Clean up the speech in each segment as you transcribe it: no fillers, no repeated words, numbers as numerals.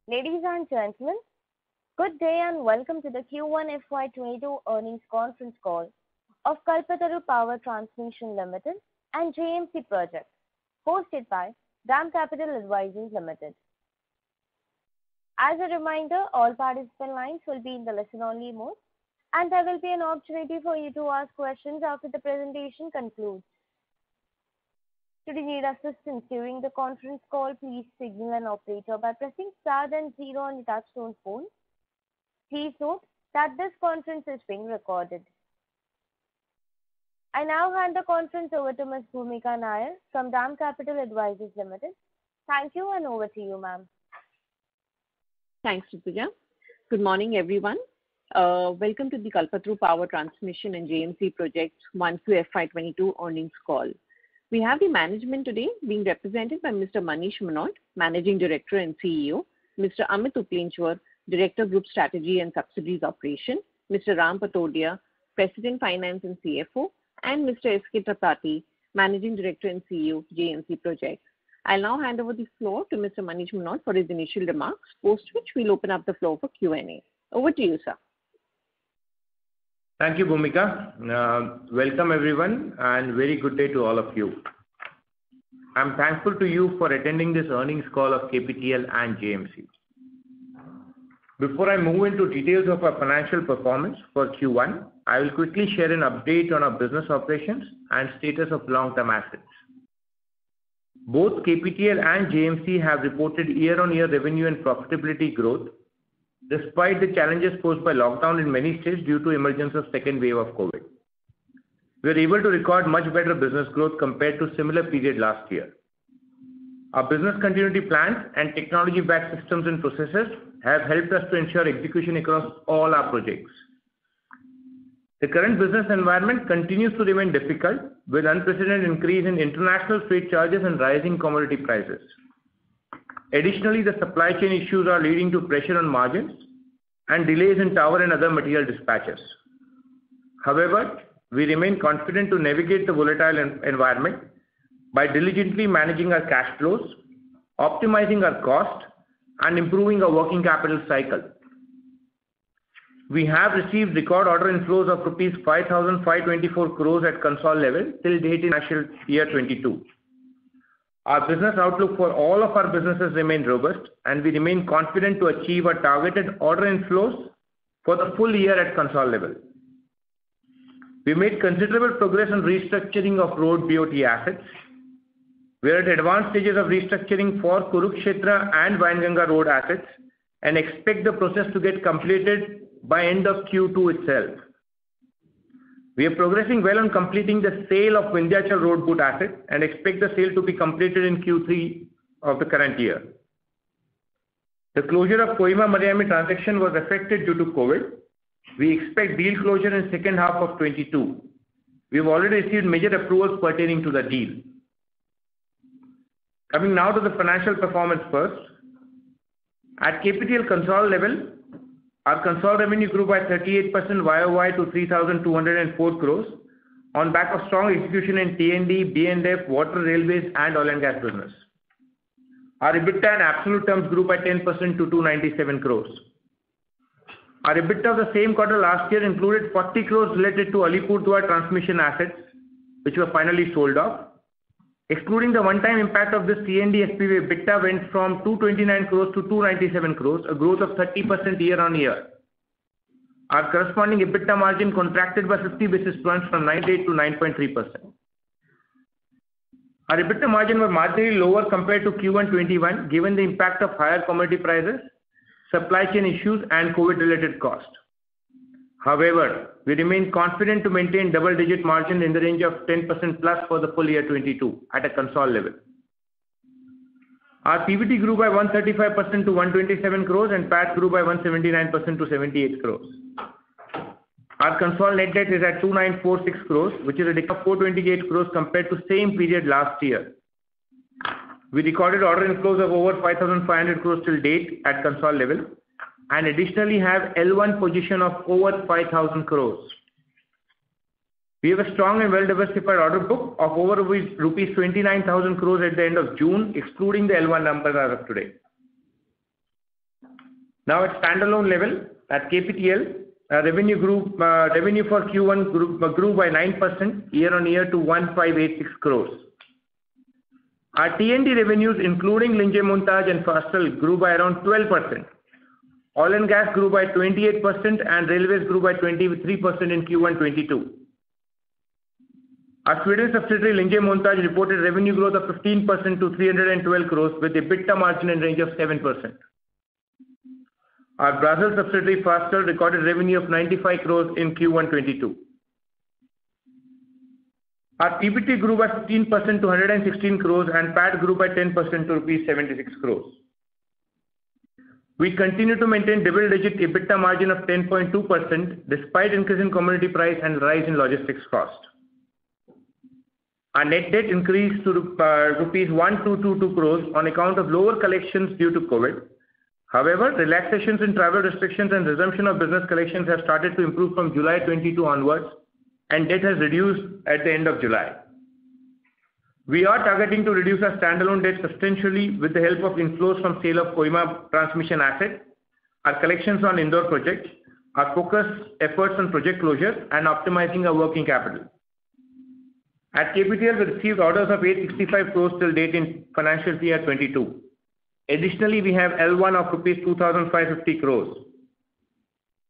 Ladies and gentlemen, good day and welcome to the Q1 FY22 earnings conference call of Kalpataru Power Transmission Limited and JMC Project, hosted by DAM Capital Advisors Limited. As a reminder, all participant lines will be in the listen-only mode, and there will be an opportunity for you to ask questions after the presentation concludes. Should you need assistance during the conference call, please signal an operator by pressing star then 0 on your touchtone phone. Please note that this conference is being recorded. I now hand the conference over to Ms. Bhumika Nair from DAM Capital Advisors Limited. Thank you, and over to you, ma'am. Thanks, Rituja. Good morning, everyone. Welcome to the Kalpataru Power Transmission and JMC Project 1Q FY22 earnings call. We have the management today being represented by Mr. Manish Mohnot, Managing Director and CEO, Mr. Amit Uplenchwar, Director Group Strategy and Subsidiaries Operation, Mr. Ram Patodia, President Finance and CFO, and Mr. S.K. Tripathi, Managing Director and CEO, JMC Project. I'll now hand over the floor to Mr. Manish Mohnot for his initial remarks, post which we'll open up the floor for Q&A. Over to you, sir. Thank you, Bhumika. Welcome everyone and very good day to all of you. I'm thankful to you for attending this earnings call of KPTL and JMC. Before I move into details of our financial performance for Q1, I will quickly share an update on our business operations and status of long-term assets. Both KPTL and JMC have reported year-on-year revenue and profitability growth despite the challenges posed by lockdown in many states due to emergence of second wave of COVID. We are able to record much better business growth compared to similar period last year. Our business continuity plans and technology-backed systems and processes have helped us to ensure execution across all our projects. The current business environment continues to remain difficult with unprecedented increase in international freight charges and rising commodity prices. Additionally, the supply chain issues are leading to pressure on margins and delays in tower and other material dispatches. However, we remain confident to navigate the volatile environment by diligently managing our cash flows, optimizing our cost, and improving our working capital cycle. We have received record order inflows of rupees 5,524 crores at consolidated level till date in financial year 22. Our business outlook for all of our businesses remain robust, and we remain confident to achieve our targeted order inflows for the full year at consolidated level. We made considerable progress on restructuring of road BOT assets. We are at advanced stages of restructuring for Kurukshetra and Wainganga road assets and expect the process to get completed by end of Q2 itself. We are progressing well on completing the sale of Vindhyachal road BOT asset and expect the sale to be completed in Q3 of the current year. The closure of Kohima-Mariami transaction was affected due to COVID. We expect deal closure in second half of 22. We have already received major approvals pertaining to the deal. Coming now to the financial performance first. At KPTL consolidated level, our consolidated revenue grew by 38% YOY to 3,204 crores on back of strong execution in T&D, B&F, water, railways, and oil and gas business. Our EBITDA in absolute terms grew by 10% to 297 crores. Our EBITDA of the same quarter last year included 40 crores related to Alipurduar transmission assets, which were finally sold off. Excluding the one-time impact of this T&D SPV, EBITDA went from 229 crores to 297 crores, a growth of 30% year-on-year. Our corresponding EBITDA margin contracted by 50 basis points from 9.8 to 9.3%. Our EBITDA margin was marginally lower compared to Q1 21 given the impact of higher commodity prices, supply chain issues, and COVID-related costs. However, we remain confident to maintain double-digit margin in the range of 10% plus for the full year 22 at a consolidated level. Our PBT grew by 135% to 127 crores and PAT grew by 179% to 78 crores. Our consolidated net debt is at 2946 crores, which is a decline of 428 crores compared to same period last year. We recorded order inflows of over 5,500 crores till date at consolidated level and additionally have L1 position of over 5,000 crores. We have a strong and well-diversified order book of over rupees 29,000 crores at the end of June, excluding the L1 numbers as of today. Now at standalone level, at KPTL, revenue for Q1 grew by 9% year-on-year to 1,586 crores. Our T&D revenues, including Linjemontage and Fasttel, grew by around 12%. Oil and gas grew by 28% and railways grew by 23% in Q1 22. Our Sweden subsidiary Linjemontage reported revenue growth of 15% to 312 crores with EBITDA margin in range of 7%. Our Brazil subsidiary Fasttel recorded revenue of 95 crores in Q1 22. Our PBT grew by 15% to 116 crores and PAT grew by 10% to rupees 76 crores. We continue to maintain double-digit EBITDA margin of 10.2% despite increase in commodity price and rise in logistics cost. Our net debt increased to rupees 1,222 crores on account of lower collections due to COVID. However, relaxations in travel restrictions and resumption of business collections have started to improve from July 22 onwards, and debt has reduced at the end of July. We are targeting to reduce our standalone debt substantially with the help of inflows from sale of Kohima transmission asset, our collections on Indore project, our focused efforts on project closure, and optimizing our working capital. At KPTL, we received orders of 865 crores till date in financial year 22. Additionally, we have L1 of rupees 2,550 crores.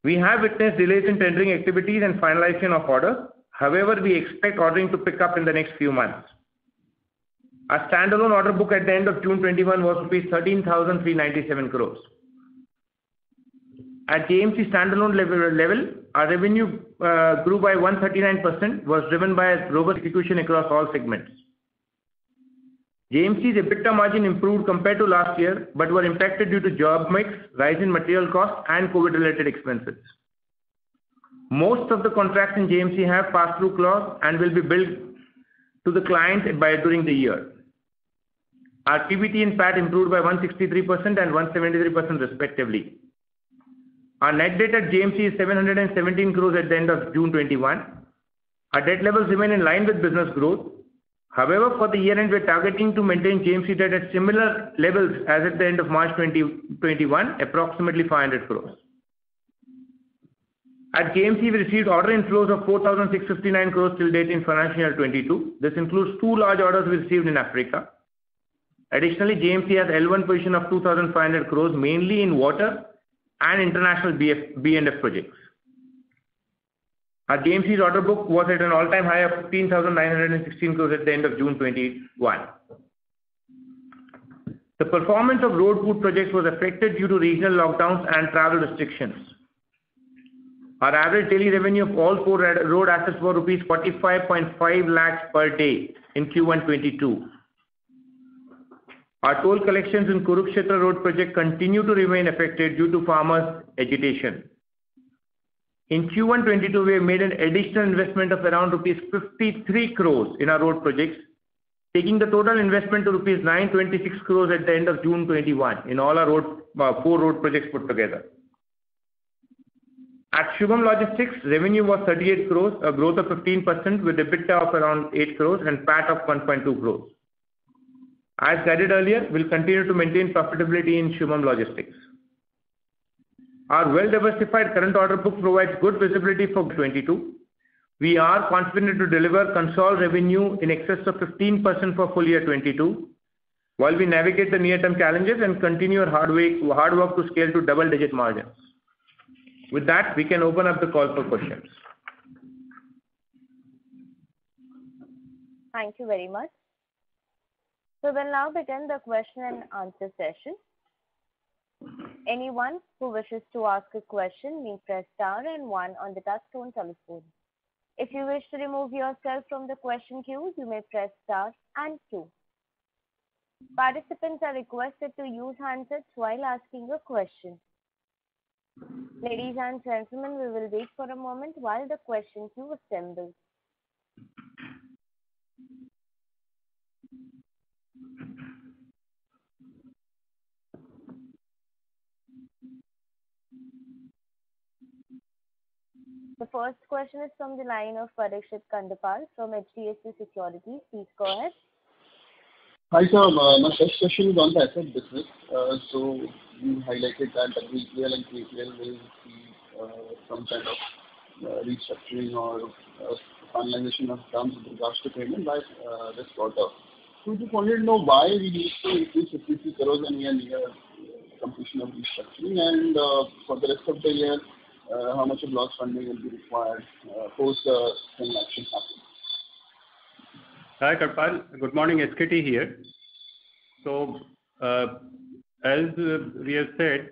We have witnessed delays in tendering activities and finalization of orders. However, we expect ordering to pick up in the next few months. Our standalone order book at the end of June 21 was rupees 13,397 crores. At JMC standalone level, our revenue grew by 139%, was driven by robust execution across all segments. JMC's EBITDA margin improved compared to last year, but were impacted due to job mix, rise in material costs, and COVID-related expenses. Most of the contracts in JMC have pass-through clause and will be billed to the client during the year. Our PBT and PAT improved by 163% and 173% respectively. Our net debt at JMC is 717 crores at the end of June 21. Our debt levels remain in line with business growth. However, for the year end, we are targeting to maintain JMC debt at similar levels as at the end of March 2021, approximately 500 crores. At JMC, we received order inflows of 4,659 crores till date in financial year 22. This includes two large orders we received in Africa. Additionally, JMC has L1 position of 2,500 crores, mainly in water and international B&F projects. Our JMC's order book was at an all-time high of 15,916 crores at the end of June 21. The performance of road BOOT projects was affected due to regional lockdowns and travel restrictions. Our average daily revenue of all four road assets were rupees 45.5 lakhs per day in Q1 22. Our toll collections in Kurukshetra road project continue to remain affected due to farmers' agitation. In Q1 22, we have made an additional investment of around rupees 53 crores in our road projects, taking the total investment to rupees 926 crores at the end of June 21 in all our four road projects put together. At Shubham Logistics, revenue was 38 crores, a growth of 15% with EBITDA of around 8 crores and PAT of 1.2 crores. As guided earlier, we'll continue to maintain profitability in Shubham Logistics. Our well-diversified current order book provides good visibility for 22. We are confident to deliver consolidated revenue in excess of 15% for full year 22, while we navigate the near-term challenges and continue our hard work to scale to double-digit margins. With that, we can open up the call for questions. Thank you very much. So we'll now begin the question and answer session. Anyone who wishes to ask a question may press star and 1 on the touchtone telephone. If you wish to remove yourself from the question queue, you may press star and 2. Participants are requested to use handsets while asking a question. Ladies and gentlemen, we will wait for a moment while the question queue assembles. The first question is from the line of Parikshit Kandpal from HDFC Securities. Please go ahead. Hi sir, my first question is on the asset business. So you highlighted that WEPL and KPL will see some kind of restructuring or finalization of terms with regards to payment by this quarter. So just wanted to know why we need to increase 53 crores and we are near completion of restructuring, and for the rest of the year, how much of loss funding will be required post the transaction happens. Hi, Karpal. Good morning, SKT here. So, as we have said,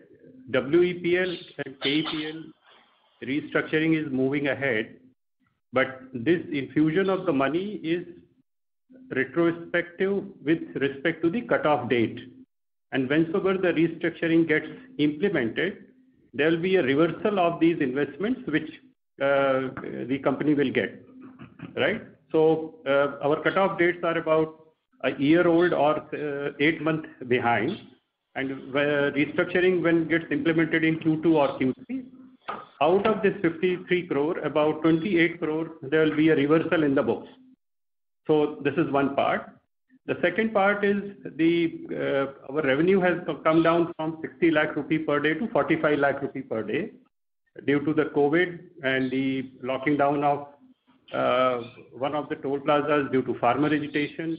WEPL and KEPL restructuring is moving ahead, but this infusion of the money is retrospective with respect to the cutoff date. And whensoever the restructuring gets implemented, there will be a reversal of these investments which the company will get, right? So our cutoff dates are about a year old or 8 months behind, and restructuring when gets implemented in Q2 or Q3, out of this 53 crore, about 28 crore, there will be a reversal in the books. So this is one part. The second part is our revenue has come down from 60 lakh rupee per day to 45 lakh rupee per day due to the COVID and the locking down of one of the toll plazas due to farmer agitation.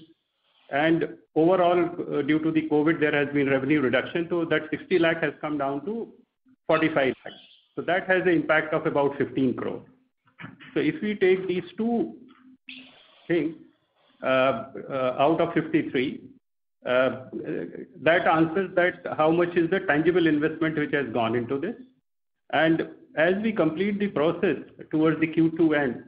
And overall, due to the COVID, there has been revenue reduction. So that 60 lakh has come down to 45 lakh. So that has an impact of about 15 crore. So if we take these two things out of 53, that answers that how much is the tangible investment which has gone into this. And as we complete the process towards the Q2 end,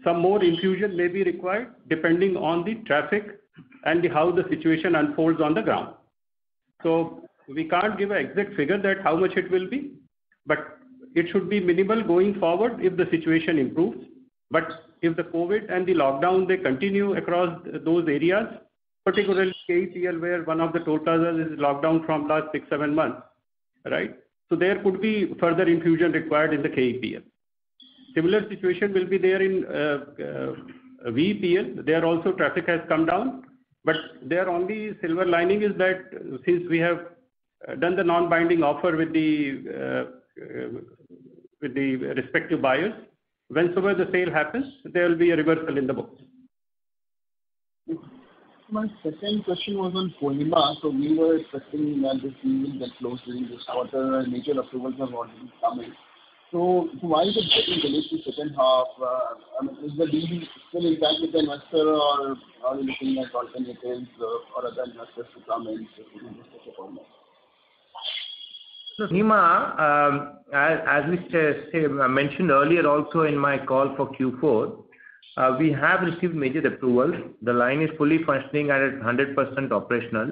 some more infusion may be required depending on the traffic and how the situation unfolds on the ground. So we can't give an exact figure that how much it will be, but it should be minimal going forward if the situation improves. But if the COVID and the lockdown, they continue across those areas, particularly KEPL, where one of the toll plazas is locked down from last 6-7 months, right? So there could be further infusion required in the KEPL. Similar situation will be there in VEPL. There also traffic has come down, but their only silver lining is that since we have done the non-binding offer with the respective buyers, whensoever the sale happens, there will be a reversal in the books. My second question was on Kohima. So we were expecting that this deal will get closed during this quarter and major approvals have already come in. So why is it getting delayed to second half? Is the deal still intact with the investor, or are you looking at alternatives or other investors to come in? So Kohima, as we mentioned earlier also in my call for Q4, we have received major approvals. The line is fully functioning and at 100% operational.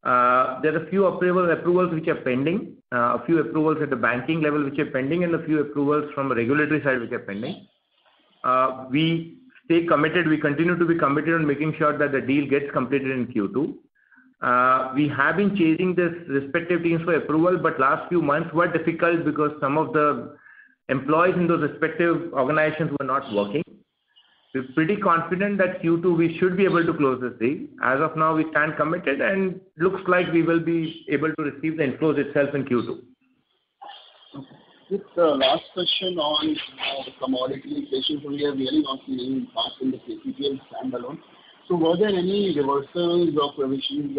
There are a few approvals which are pending, a few approvals at the banking level which are pending, and a few approvals from a regulatory side which are pending. We stay committed, we continue to be committed on making sure that the deal gets completed in Q2. We have been chasing this respective teams for approval, but last few months were difficult because some of the employees in those respective organizations were not working. We're pretty confident that Q2 we should be able to close this deal. As of now, we stand committed and looks like we will be able to receive the inflows itself in Q2. Okay. Just last question on the commodity inflation. So we are really not seeing any impact in the KPL standalone. So were there any reversals or provisions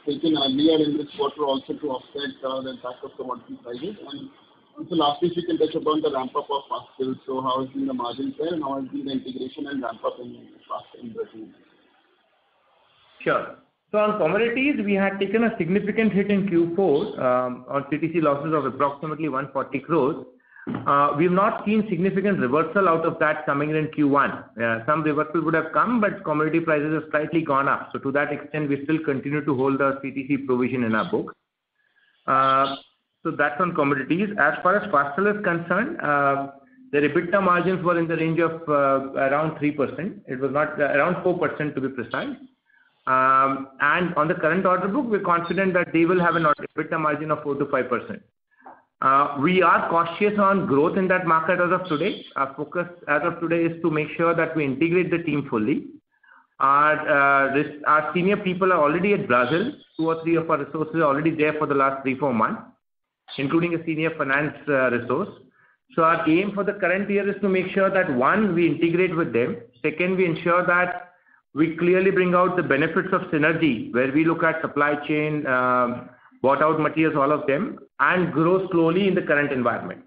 taken earlier in this quarter also to offset the impact of commodity prices? And also lastly, if you can touch upon the ramp-up of Fasttel. So how has been the margin there and how has been the integration and ramp-up in Fasttel in Brazil? Sure. So on commodities, we had taken a significant hit in Q4 on CTC losses of approximately 140 crores. We have not seen significant reversal out of that coming in Q1. Some reversal would have come, but commodity prices have slightly gone up. So to that extent, we still continue to hold the CTC provision in our books. So that's on commodities. As far as Fasttel is concerned, the EBITDA margins were in the range of around 3%. It was not around 4% to be precise. And on the current order book, we're confident that they will have an EBITDA margin of 4 to 5%. We are cautious on growth in that market as of today. Our focus as of today is to make sure that we integrate the team fully. Our senior people are already at Brazil. 2 or 3 of our resources are already there for the last 3-4 months, including a senior finance resource. So our aim for the current year is to make sure that, one, we integrate with them. Second, we ensure that we clearly bring out the benefits of synergy, where we look at supply chain, bought out materials, all of them, and grow slowly in the current environment.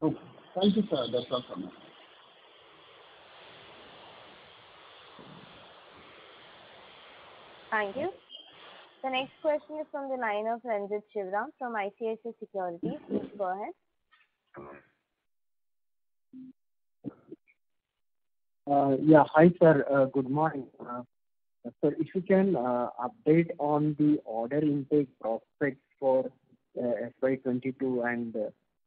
Okay. Thank you, sir. That's all from me. Thank you. The next question is from the line of Ranjit Shivram from ICICI Securities. Please go ahead. Hi, sir. Good morning. Sir, if you can update on the order intake prospects for FY22 and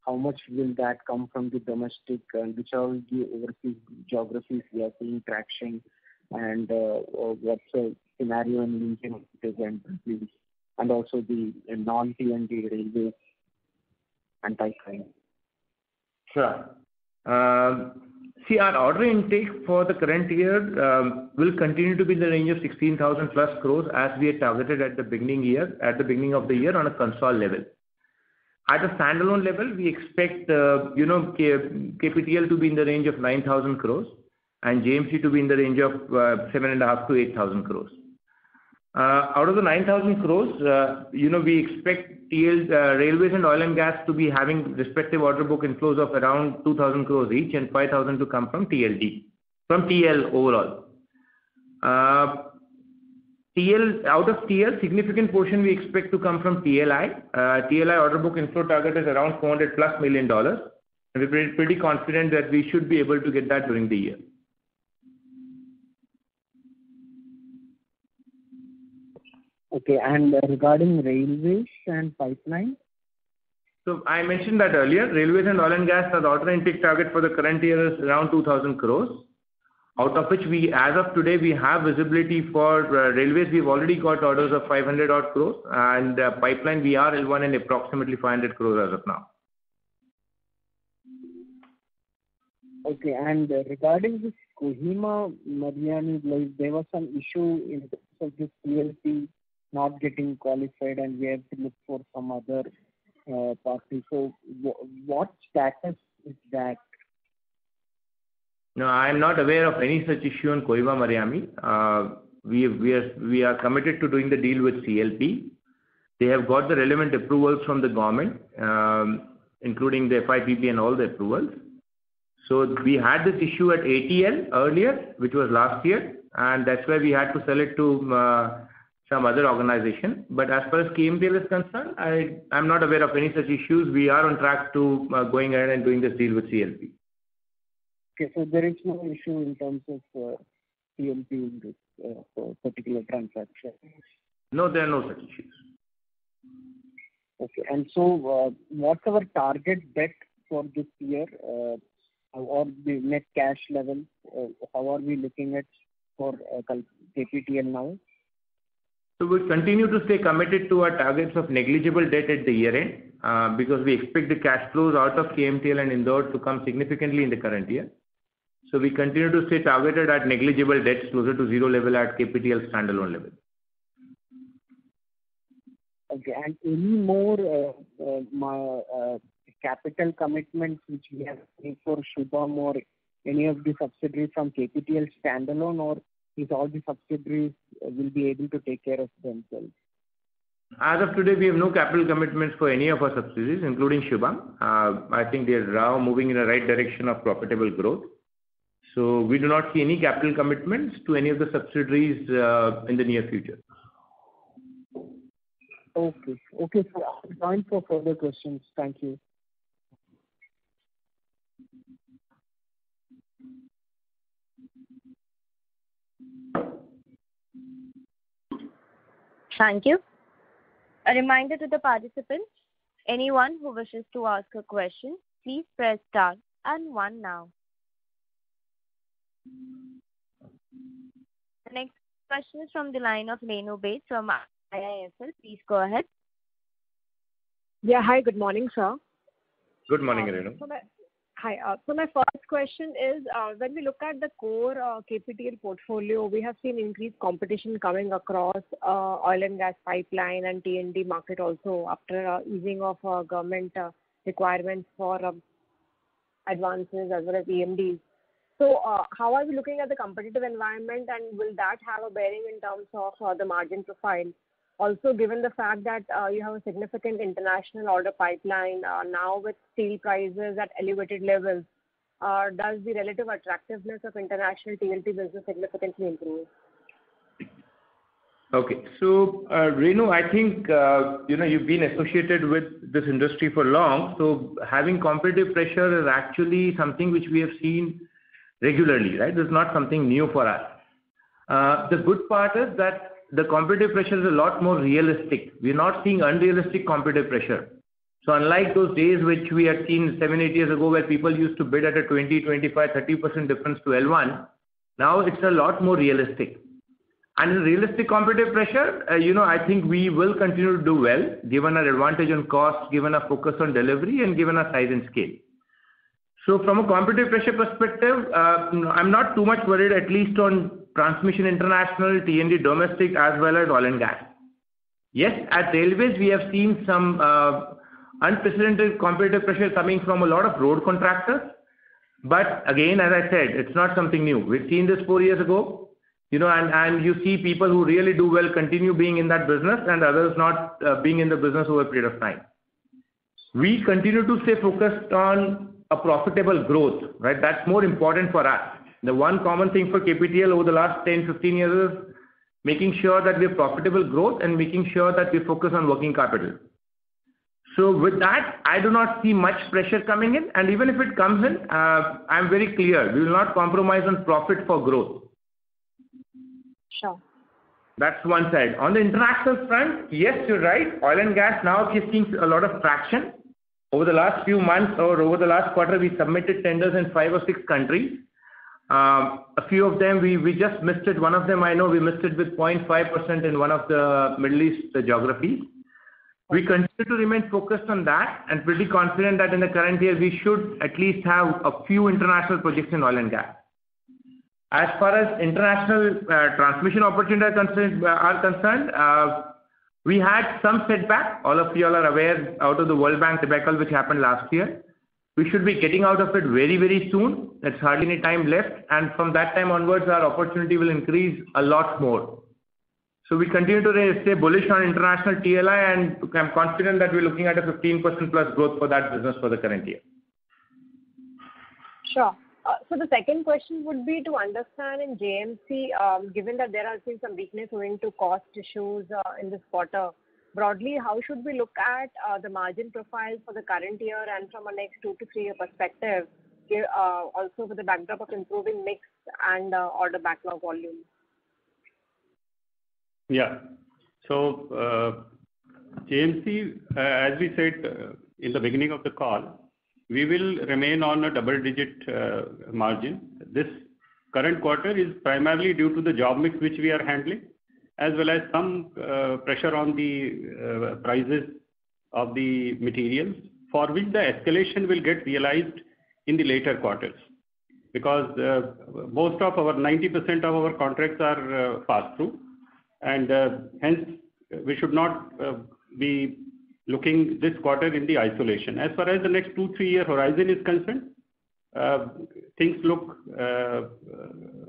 how much will that come from the domestic and which are the overseas geographies we are seeing traction, and what's the scenario in Indian and also the non-T&D railways and pipeline. Sure. See, our order intake for the current year will continue to be in the range of 16,000 plus crores as we had targeted at the beginning of the year on a consolidated level. At a standalone level, we expect KPTL to be in the range of 9,000 crores and JMC to be in the range of 7,500 to 8,000 crores. Out of the 9,000 crores, we expect railways and oil and gas to be having respective order book inflows of around 2,000 crores each and 5,000 to come from TL overall. Out of TL, significant portion we expect to come from TLI. TLI order book inflow target is around $400+ million. And we're pretty confident that we should be able to get that during the year. Okay, and regarding railways and pipeline? So I mentioned that earlier. Railways and oil and gas, the order intake target for the current year is around 2,000 crores. Out of which as of today, we have visibility for railways. We've already got orders of 500 odd crores, and pipeline we are L1 in approximately 500 crores as of now. Okay, and regarding this Kohima Mariani, there was some issue in terms of this PLC not getting qualified, and we have to look for some other party. So what status is that? No, I am not aware of any such issue in Kohima Mariani. We are committed to doing the deal with CLP. They have got the relevant approvals from the government, including the FIPP and all the approvals. So we had this issue at ATL earlier, which was last year, and that's why we had to sell it to some other organization. But as far as KMTL is concerned, I'm not aware of any such issues. We are on track to going ahead and doing this deal with CLP. Okay, so there is no issue in terms of CLP in this particular transaction? No, there are no such issues. Okay, and so what's our target debt for this year or the net cash level? How are we looking at for KPTL now? So we continue to stay committed to our targets of negligible debt at the year end because we expect the cash flows out of KMTL and Indore to come significantly in the current year. So we continue to stay targeted at negligible debts closer to zero level at KPTL standalone level. Okay, and any more capital commitments which we have made for Shubham or any of the subsidiaries from KPTL standalone, or is all the subsidiaries will be able to take care of themselves? As of today, we have no capital commitments for any of our subsidiaries, including Shubham. I think they are now moving in the right direction of profitable growth. So we do not see any capital commitments to any of the subsidiaries in the near future. Okay, so I'll join for further questions. Thank you. Thank you. A reminder to the participants, anyone who wishes to ask a question, please press star and 1 now. The next question is from the line of Renu Baid from IIFL. Please go ahead. Yeah, hi, good morning, sir. Good morning, Renu. Hi. So my first question is, when we look at the core KPTL portfolio, we have seen increased competition coming across oil and gas pipeline and T&D market also after easing of government requirements for advances as well as EMDs. So how are we looking at the competitive environment, and will that have a bearing in terms of the margin profile? Also, given the fact that you have a significant international order pipeline now with steel prices at elevated levels, does the relative attractiveness of international TLT business significantly improve? Okay. So, Renu, I think, you've been associated with this industry for long. So having competitive pressure is actually something which we have seen regularly, right? This is not something new for us. The good part is that the competitive pressure is a lot more realistic. We're not seeing unrealistic competitive pressure. So unlike those days which we had seen 7-8 years ago where people used to bid at a 20, 25, 30% difference to L1, now it's a lot more realistic. And in realistic competitive pressure, I think we will continue to do well, given our advantage on cost, given our focus on delivery, and given our size and scale. So from a competitive pressure perspective, I'm not too much worried, at least on transmission international, T&D domestic, as well as oil and gas. Yes, at railways, we have seen some unprecedented competitive pressure coming from a lot of road contractors. But again, as I said, it's not something new. We've seen this 4 years ago, and you see people who really do well continue being in that business and others not being in the business over a period of time. We continue to stay focused on a profitable growth, right? That's more important for us. The one common thing for KPTL over the last 10, 15 years is making sure that we have profitable growth and making sure that we focus on working capital. So with that, I do not see much pressure coming in. And even if it comes in, I'm very clear. We will not compromise on profit for growth. Sure. That's one side. On the international front, yes, you're right. Oil and gas now is seeing a lot of traction. Over the last few months or over the last quarter, we submitted tenders in 5 or 6 countries. A few of them, we just missed it. One of them, I know we missed it with 0.5% in one of the Middle East geographies. We continue to remain focused on that and pretty confident that in the current year, we should at least have a few international projects in oil and gas. As far as international transmission opportunities are concerned, we had some setback. All of you all are aware out of the World Bank debacle which happened last year. We should be getting out of it very, very soon. There's hardly any time left. And from that time onwards, our opportunity will increase a lot more. So we continue to stay bullish on international TLI, and I'm confident that we're looking at a 15% plus growth for that business for the current year. Sure. So the second question would be to understand in JMC, given that there has been some weakness owing to cost issues in this quarter, broadly, how should we look at the margin profile for the current year and from a next 2 to 3 year perspective, also with the backdrop of improving mix and order backlog volume? Yeah. So JMC, as we said in the beginning of the call, we will remain on a double-digit margin. This current quarter is primarily due to the job mix which we are handling, as well as some pressure on the prices of the materials, for which the escalation will get realized in the later quarters. Because most of our 90% of our contracts are pass-through, and hence we should not be looking this quarter in the isolation. As far as the next 2-3 year horizon is concerned, things look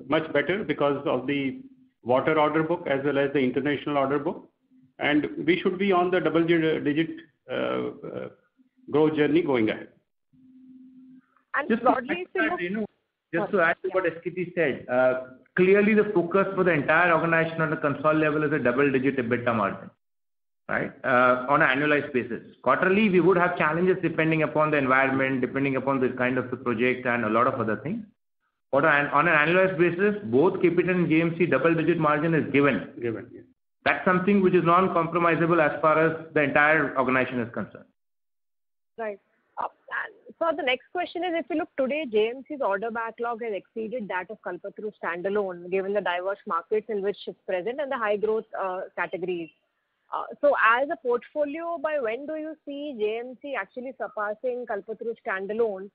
much better because of the water order book as well as the international order book, and we should be on the double-digit growth journey going ahead. And Just broadly, to add to what SKT said, clearly the focus for the entire organization on the console level is a double-digit EBITDA margin, right? On an annualized basis. Quarterly, we would have challenges depending upon the environment, depending upon the kind of the project and a lot of other things. But on an annualized basis, both KPTL and JMC double-digit margin is given. Yeah. That's something which is non-compromisable as far as the entire organization is concerned. Right. So the next question is, if you look today, JMC's order backlog has exceeded that of Kalpataru standalone, given the diverse markets in which it's present and the high growth categories. So as a portfolio, by when do you see JMC actually surpassing Kalpataru standalone?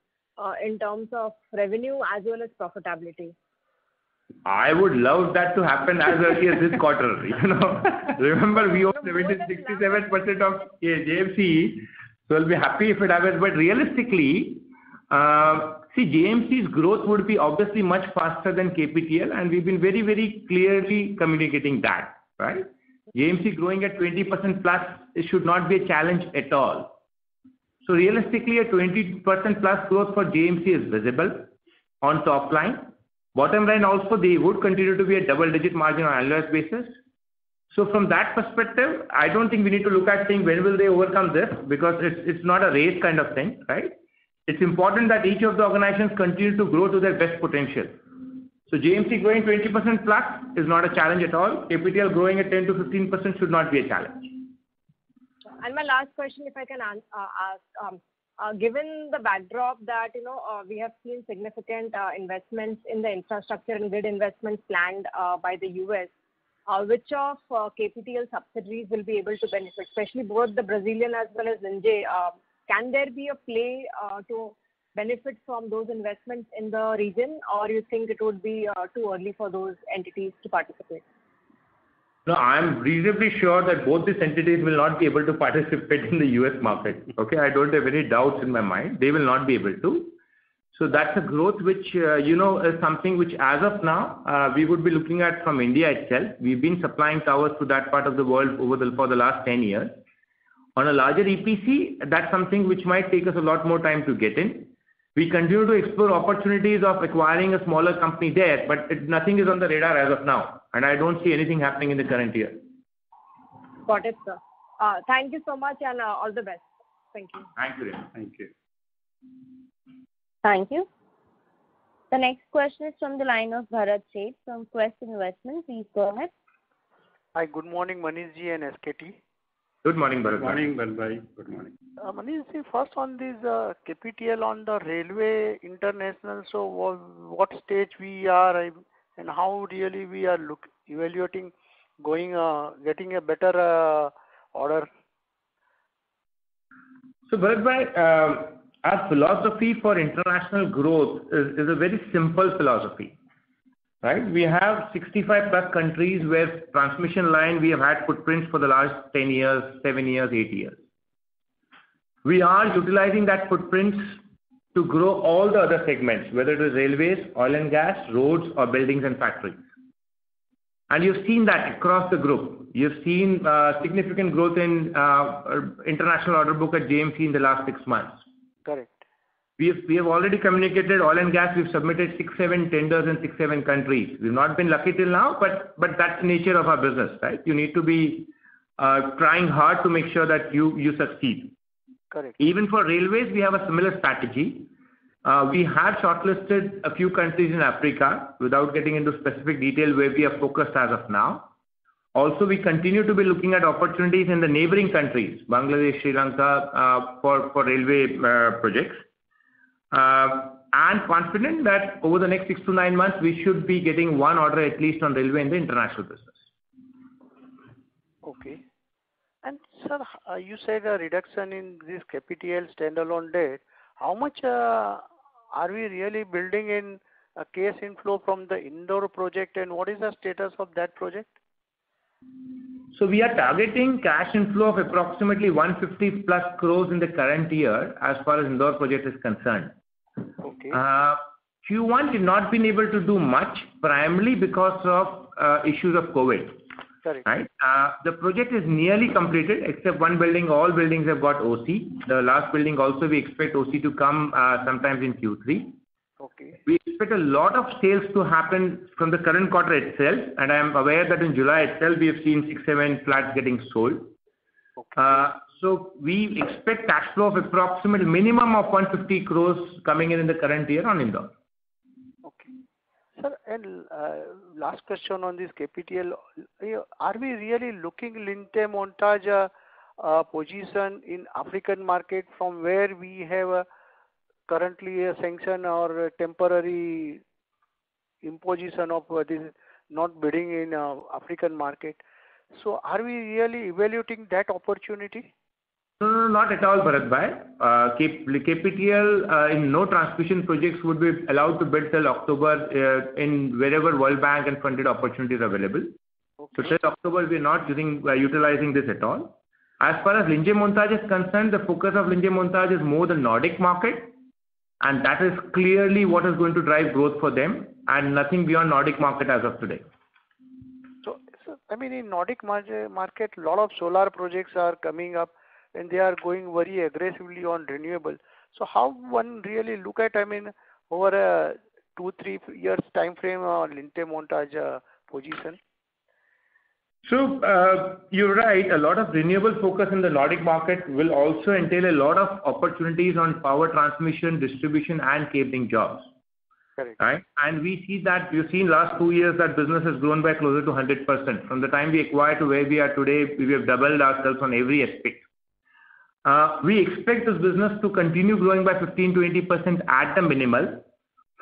in terms of revenue as well as profitability? I would love that to happen as early as this quarter. Remember we own 67% of JMC, so I'll be happy if it happens. But realistically, see, JMC's growth would be obviously much faster than KPTL, and we've been very, very clearly communicating that, right? JMC growing at 20% plus, it should not be a challenge at all. So realistically, a 20% plus growth for JMC is visible on top line. Bottom line also, they would continue to be a double-digit margin on an annualized basis. So from that perspective, I don't think we need to look at saying when will they overcome this, because it's not a race kind of thing, right? It's important that each of the organizations continue to grow to their best potential. So JMC growing 20% plus is not a challenge at all. KPTL growing at 10 to 15% should not be a challenge. And my last question, if I can ask, given the backdrop that we have seen significant investments in the infrastructure and grid investments planned by the US, which of KPTL subsidiaries will be able to benefit, especially both the Brazilian as well as Linje? Can there be a play to benefit from those investments in the region, or you think it would be too early for those entities to participate? No, I'm reasonably sure that both these entities will not be able to participate in the US market. Okay, I don't have any doubts in my mind. They will not be able to. So that's a growth which, is something which as of now, we would be looking at from India itself. We've been supplying towers to that part of the world for the last 10 years. On a larger EPC, that's something which might take us a lot more time to get in. We continue to explore opportunities of acquiring a smaller company there, but nothing is on the radar as of now, and I don't see anything happening in the current year. Got it, sir. Thank you so much, and all the best. Thank you. Thank you. Thank you. Thank you. The next question is from the line of Bharat Sheth from Quest Investment. Please go ahead. Hi, good morning, Manish ji and SKT. Good morning, Bharat. Good morning, Balbhai. Good morning. Manish ji, first on this KPTL on the Railway International, so what stage we are and how really we are evaluating getting a better order? So Bharat, our philosophy for international growth is a very simple philosophy. Right? We have 65 plus countries where transmission line we have had footprints for the last 10 years, 7 years, 8 years. We are utilizing that footprints to grow all the other segments, whether it is railways, oil and gas, roads, or buildings and factories. And you've seen that across the group. You've seen significant growth in international order book at JMC in the last 6 months. Correct. We have already communicated oil and gas. We've submitted 6-7 tenders in 6-7 countries. We've not been lucky till now, but that's the nature of our business, right? You need to be trying hard to make sure that you succeed. Correct. Even for railways, we have a similar strategy. We have shortlisted a few countries in Africa without getting into specific detail where we are focused as of now. Also, we continue to be looking at opportunities in the neighboring countries, Bangladesh, Sri Lanka, for railway projects. And confident that over the next 6 to 9 months, we should be getting one order at least on railway in the international business. Okay. And sir, you said a reduction in this KPTL standalone debt. How much are we really building in a cash inflow from the Indore project, and what is the status of that project? So we are targeting cash inflow of approximately 150 plus crores in the current year as far as Indore project is concerned. Okay. Q1 did not been able to do much, primarily because of issues of COVID. Correct. Right? The project is nearly completed, except one building. All buildings have got OC. The last building also we expect OC to come sometimes in Q3. Okay. We expect a lot of sales to happen from the current quarter itself, and I am aware that in July itself we have seen 6-7 flats getting sold. Okay. So we expect cash flow of approximate minimum of 150 crores coming in the current year on Indore. Okay. Sir, and last question on this KPTL, are we really looking Linte Montage position in African market from where we have currently a sanction or a temporary imposition of this not bidding in African market? So are we really evaluating that opportunity? No, not at all, Bharat Bhai. KPTL in no transmission projects would be allowed to bid till October in wherever World Bank and funded opportunities are available. So till October, we are not utilizing this at all. As far as Linje Montage is concerned, the focus of Linje Montage is more the Nordic market, and that is clearly what is going to drive growth for them, and nothing beyond Nordic market as of today. So I mean, in Nordic market, a lot of solar projects are coming up, and they are going very aggressively on renewable. So how one really look at, I mean, over a 2-3 years time frame on Linje Montage position? So you're right. A lot of renewable focus in the Nordic market will also entail a lot of opportunities on power transmission, distribution, and cabling jobs. Correct. Right? And we see that we've seen last 2 years that business has grown by closer to 100%. From the time we acquired to where we are today, we have doubled ourselves on every aspect. We expect this business to continue growing by 15-20% at the minimal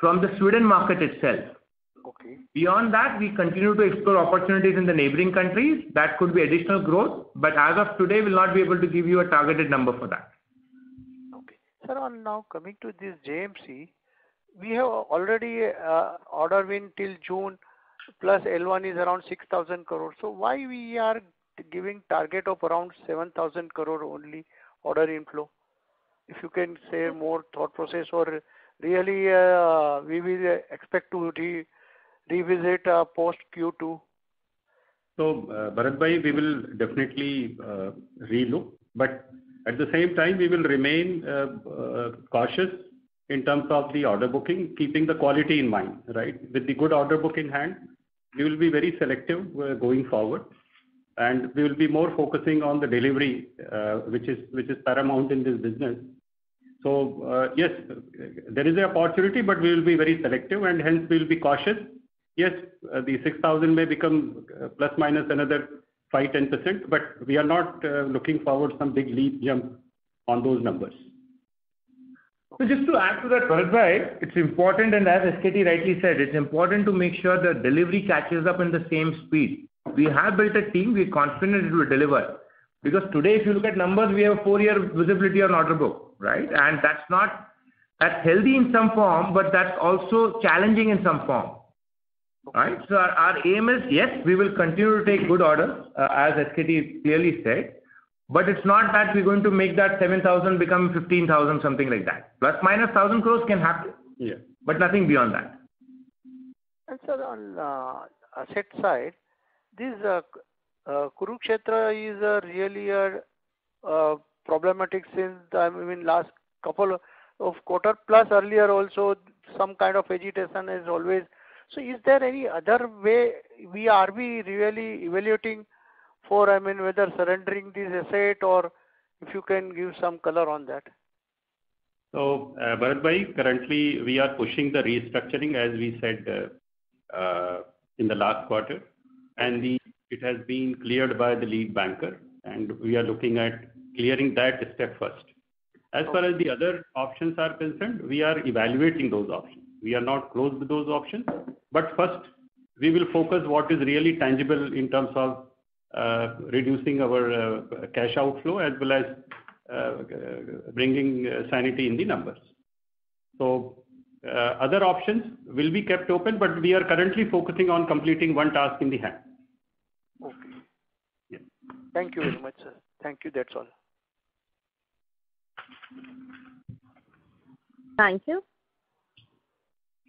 from the Sweden market itself. Okay. Beyond that, we continue to explore opportunities in the neighboring countries. That could be additional growth, but as of today, we'll not be able to give you a targeted number for that. Okay. Sir, on now coming to this JMC, we have already order win till June, plus L1 is around 6,000 crore. So why we are giving target of around 7,000 crore only order inflow? If you can say more thought process, or really we will expect to revisit post Q2. So, Bharat Bhai, we will definitely relook, but at the same time, we will remain cautious in terms of the order booking, keeping the quality in mind, right? With the good order book in hand, we will be very selective going forward, and we will be more focusing on the delivery, which is paramount in this business. So, yes, there is an opportunity, but we will be very selective, and hence we will be cautious. Yes, the 6,000 may become plus minus another 5-10%, but we are not looking forward some big leap jump on those numbers. So just to add to that, Bharat Bhai, it's important, and as SKT rightly said, it's important to make sure the delivery catches up in the same speed. We have built a team, we're confident it will deliver. Because today, if you look at numbers, we have a 4-year visibility on order book, right? And that's healthy in some form, but that's also challenging in some form. Right? So our aim is, yes, we will continue to take good orders, as SKT clearly said, but it's not that we're going to make that 7,000 become 15,000, something like that. Plus minus 1,000 crores can happen, but nothing beyond that. And sir, on asset side, this Kurukshetra is really a problematic since, I mean, last couple of quarter, plus earlier also some kind of agitation is always. So is there any other way are we really evaluating for, I mean, whether surrendering this asset, or if you can give some color on that? So, Bharat Bhai, currently we are pushing the restructuring, as we said in the last quarter, and it has been cleared by the lead banker, and we are looking at clearing that step first. As far as the other options are concerned, we are evaluating those options. We are not close to those options, but first we will focus what is really tangible in terms of reducing our cash outflow as well as bringing sanity in the numbers. So other options will be kept open, but we are currently focusing on completing one task in the hand. Okay. Yeah. Thank you very much, sir. Thank you. That's all. Thank you.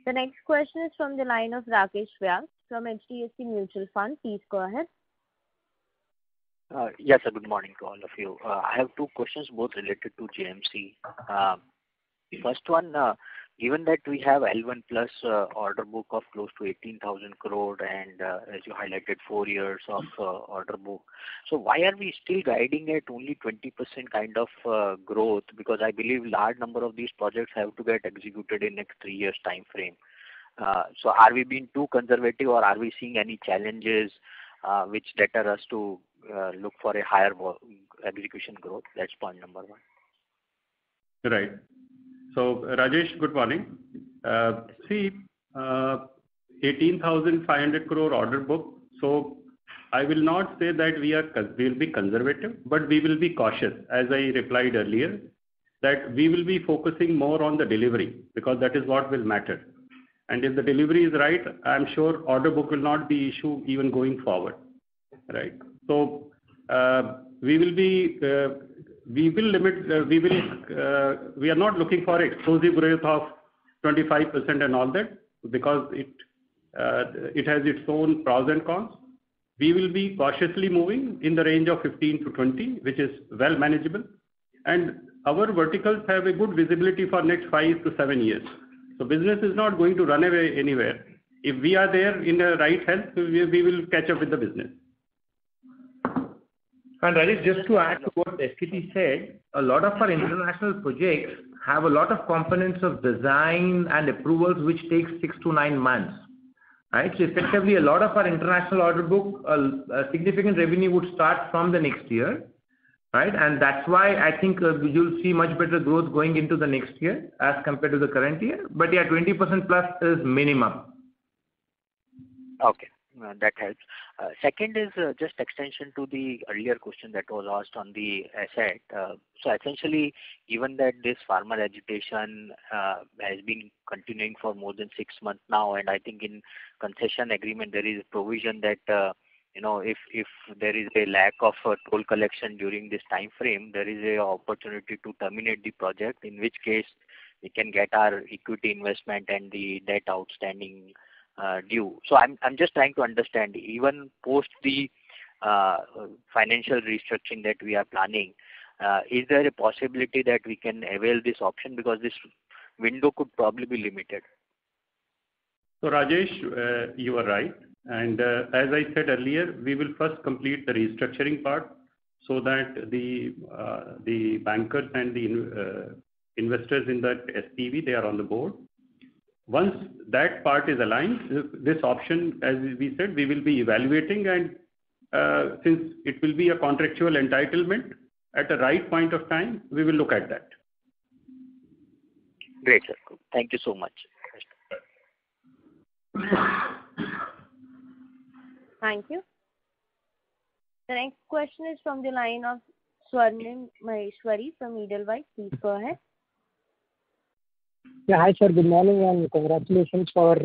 The next question is from the line of Rakesh Vyas from HDFC Mutual Fund. Please go ahead. Yes, sir. Good morning to all of you. I have two questions, both related to JMC. First one, given that we have L1 plus order book of close to 18,000 crore and as you highlighted 4 years of order book, so why are we still guiding at only 20% kind of growth? Because I believe large number of these projects have to get executed in next 3 years time frame. So are we being too conservative, or are we seeing any challenges which deter us to look for a higher execution growth? That's point number one. Right. So, Rajesh, good morning. See, 18,500 crore order book. So, I will not say that we will be conservative, but we will be cautious. As I replied earlier, that we will be focusing more on the delivery because that is what will matter. And if the delivery is right, I'm sure order book will not be issue even going forward, right? So we are not looking for explosive growth of 25% and all that because it has its own pros and cons. We will be cautiously moving in the range of 15 to 20, which is well manageable. And our verticals have a good visibility for next 5 to 7 years. So business is not going to run away anywhere. If we are there in the right health, we will catch up with the business. And Rajesh, just to add to what SKT said, a lot of our international projects have a lot of components of design and approvals which take 6 to 9 months. Right? So effectively, a lot of our international order book, a significant revenue would start from the next year. Right? And that's why I think you'll see much better growth going into the next year as compared to the current year. But yeah, 20% plus is minimum. Okay, that helps. Second is just extension to the earlier question that was asked on the asset. So essentially, given that this farmer agitation has been continuing for more than 6 months now, and I think in concession agreement there is a provision that if there is a lack of toll collection during this time frame, there is a opportunity to terminate the project, in which case we can get our equity investment and the debt outstanding due. So I'm just trying to understand, even post the financial restructuring that we are planning, is there a possibility that we can avail this option, because this window could probably be limited? So Rajesh, you are right. And as I said earlier, we will first complete the restructuring part so that the bankers and the investors in that SPV, they are on the board. Once that part is aligned, this option, as we said, we will be evaluating, and since it will be a contractual entitlement, at the right point of time, we will look at that. Great, sir. Thank you so much. Thank you. The next question is from the line of Swarnim Maheshwari from Edelweiss. Please go ahead. Yeah, hi sir, good morning and congratulations for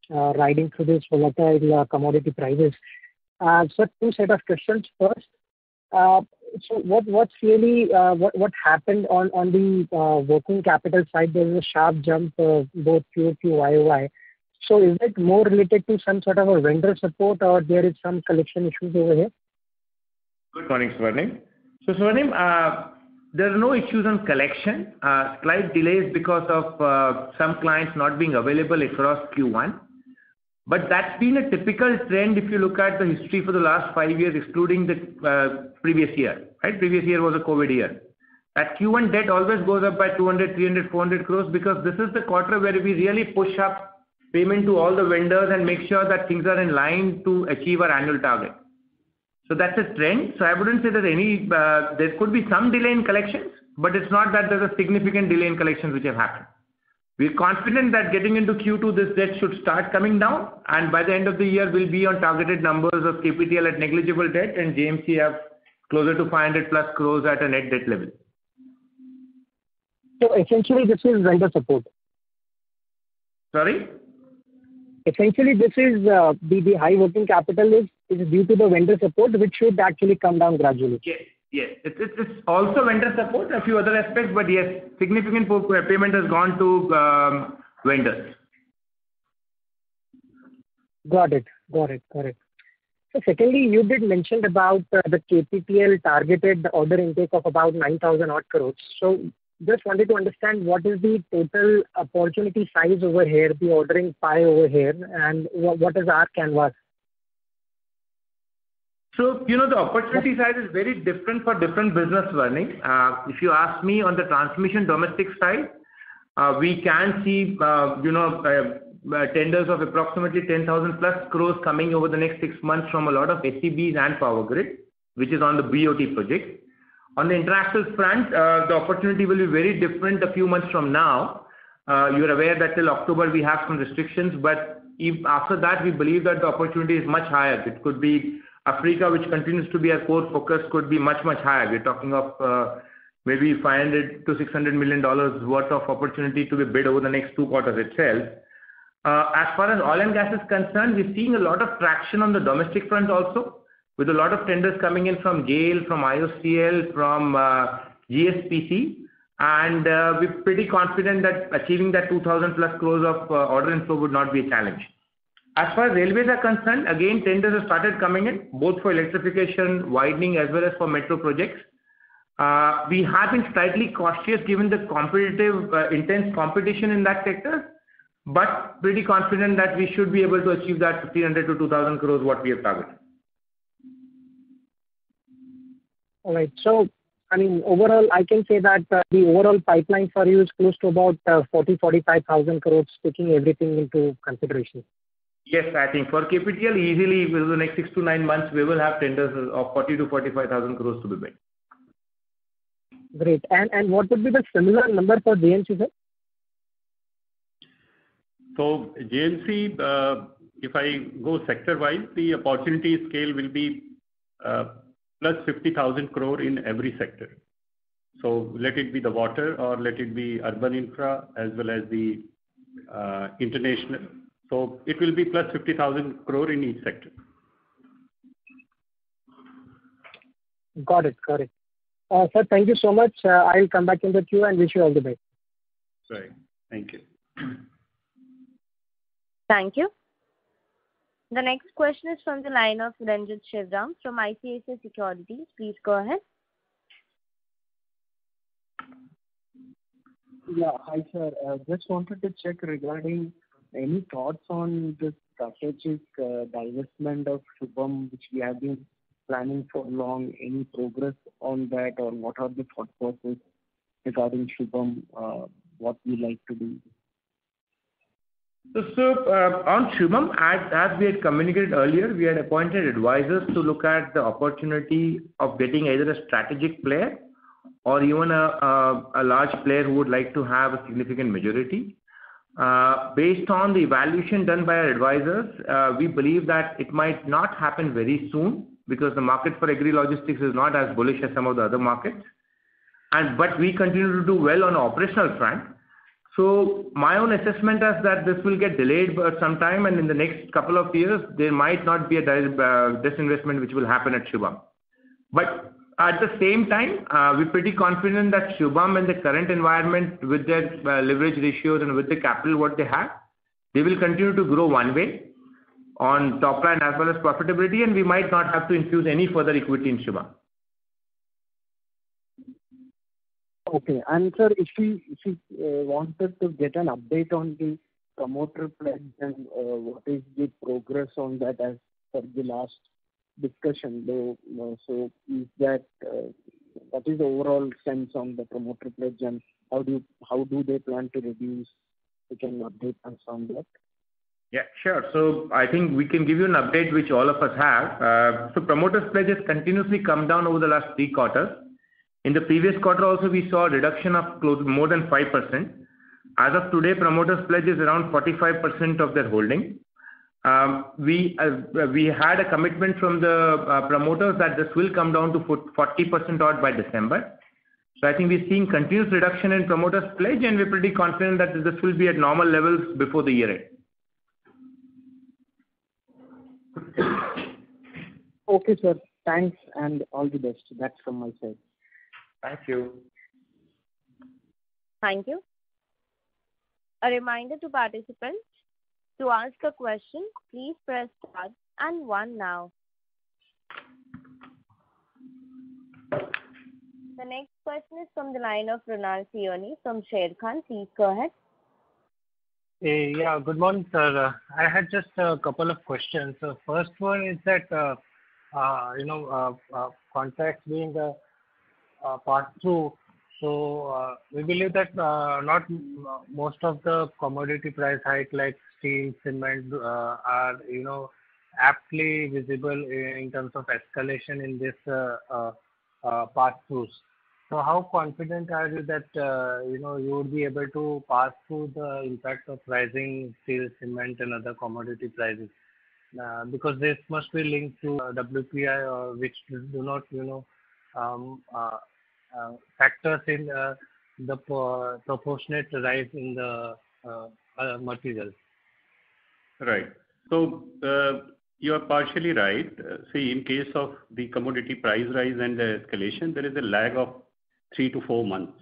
riding through this volatile commodity prices. Sir, two set of questions. First, so what happened on the working capital side? There is a sharp jump both QOQ, YOY. So is it more related to some sort of a vendor support, or there is some collection issues over here? Good morning, Swarnim. So Swarnim, there are no issues on collection. Slight delays because of some clients not being available across Q1. But that's been a typical trend if you look at the history for the last 5 years, excluding the previous year. Right? Previous year was a COVID year. That Q1 debt always goes up by 200, 300, 400 crores because this is the quarter where we really push up payment to all the vendors and make sure that things are in line to achieve our annual target. So that's a trend. So I wouldn't say that there could be some delay in collections, but it's not that there's a significant delay in collections which have happened. We're confident that getting into Q2, this debt should start coming down, and by the end of the year, we'll be on targeted numbers of KPTL at negligible debt and JMC have closer to 500 plus crores at a net debt level. So essentially, this is vendor support. Sorry? Essentially, this is the high working capital is due to the vendor support, which should actually come down gradually. Yes. It's also vendor support, a few other aspects, but yes, significant payment has gone to vendors. Got it. So secondly, you did mention about the KPTL targeted order intake of about 9,000 odd crores. So just wanted to understand what is the total opportunity size over here, the ordering pie over here, and what is our canvas? So, the opportunity size is very different for different business learning. If you ask me on the transmission domestic side, we can see, tenders of approximately 10,000 plus crores coming over the next 6 months from a lot of SEBs and Power Grid, which is on the BOT project. On the international front, the opportunity will be very different a few months from now. You're aware that till October we have some restrictions, but after that we believe that the opportunity is much higher. It could be Africa, which continues to be our core focus, could be much, much higher. We're talking of maybe $500 to $600 million worth of opportunity to be bid over the next 2 quarters itself. As far as oil and gas is concerned, we're seeing a lot of traction on the domestic front also, with a lot of tenders coming in from GAIL, from IOCL, from GSPC, and we're pretty confident that achieving that 2,000 plus crores of order inflow would not be a challenge. As far as railways are concerned, again, tenders have started coming in, both for electrification, widening, as well as for metro projects. We have been slightly cautious given the competitive, intense competition in that sector, but pretty confident that we should be able to achieve that 1,500 to 2,000 crores what we have targeted. All right. So, I mean, overall, I can say that the overall pipeline for you is close to about 45,000 crores, taking everything into consideration. Yes, I think for KPTL, easily within the next 6 to 9 months, we will have tenders of 40 to 45,000 crores to be bid. Great. And what would be the similar number for JNC, sir? So JNC, if I go sector-wise, the opportunity scale will be plus 50,000 crore in every sector. So let it be the water or let it be urban infra as well as the international. So it will be plus 50,000 crore in each sector. Got it. Got it. Sir, thank you so much. I'll come back in the queue and wish you all the best. Right. Thank you. Thank you. The next question is from the line of Ranjit Shivram from ICICI Securities. Please go ahead. Yeah, hi sir. Just wanted to check regarding any thoughts on the strategic divestment of Shubham, which we have been planning for long. Any progress on that, or what are the thought process regarding Shubham? What we like to do? So on Shubham, as we had communicated earlier, we had appointed advisors to look at the opportunity of getting either a strategic player or even a large player who would like to have a significant majority. Based on the evaluation done by our advisors, we believe that it might not happen very soon because the market for agri-logistics is not as bullish as some of the other markets. But we continue to do well on the operational front. So my own assessment is that this will get delayed for some time, and in the next couple of years, there might not be a disinvestment which will happen at Shubham. But at the same time, we're pretty confident that Shubham in the current environment with their leverage ratios and with the capital what they have, they will continue to grow one way on top line as well as profitability, and we might not have to infuse any further equity in Shubham. Okay. And sir, if we wanted to get an update on the promoter pledge, and what is the progress on that as per the last discussion? So is that what is the overall sense on the promoter pledge, and how do they plan to reduce? We can update us on that. Yeah, sure. So I think we can give you an update which all of us have. So promoters pledge has continuously come down over the last 3 quarters. In the previous quarter also, we saw a reduction of more than 5%. As of today, promoters pledge is around 45% of their holding. We had a commitment from the promoters that this will come down to 40% odd by December. So I think we're seeing continuous reduction in promoters pledge, and we're pretty confident that this will be at normal levels before the year end. Okay, sir. Thanks and all the best. That's from my side. Thank you. Thank you. A reminder to participants, to ask a question, please press star and 1 now. The next question is from the line of Runal Sioni from Sharekhan. Please go ahead. Yeah, good morning, sir. I had just a couple of questions. So first one is that, contracts being passed through. So we believe that not most of the commodity price hike like steel, cement are aptly visible in terms of escalation in this pass-throughs. So how confident are you that you would be able to pass through the impact of rising steel, cement, and other commodity prices because this must be linked to WPI, or which do not, factors in the proportionate rise in the materials. Right. So you are partially right. See, in case of the commodity price rise and the escalation, there is a lag of 3 to 4 months.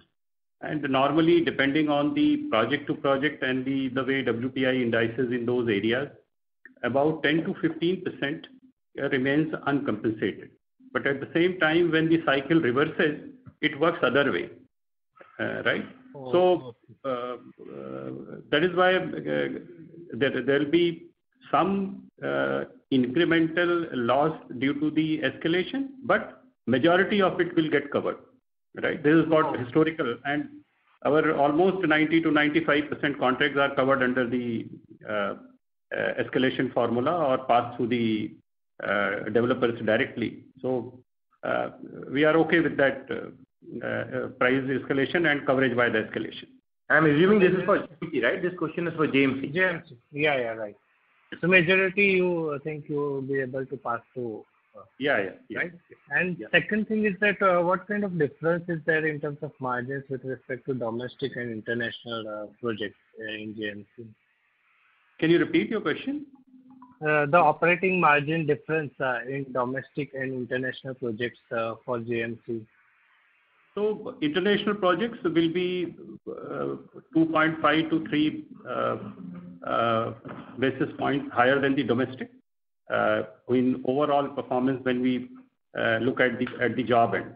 And normally, depending on the project to project and the way WPI indices in those areas, about 10 to 15% remains uncompensated. But at the same time, when the cycle reverses, it works other way, right? So that is why there will be some incremental loss due to the escalation, but majority of it will get covered, right? This is what historical, and our almost 90 to 95% contracts are covered under the escalation formula or pass through the developers directly. So we are okay with that price escalation and coverage by the escalation. I'm assuming this is for JMC, right? This question is for JMC. JMC. Yeah, right. So majority, you think you will be able to pass through. Right. And second thing is that what kind of difference is there in terms of margins with respect to domestic and international projects in JMC? Can you repeat your question? The operating margin difference in domestic and international projects for JMC. So international projects will be 2.5 to 3 basis points higher than the domestic in overall performance when we look at the job end.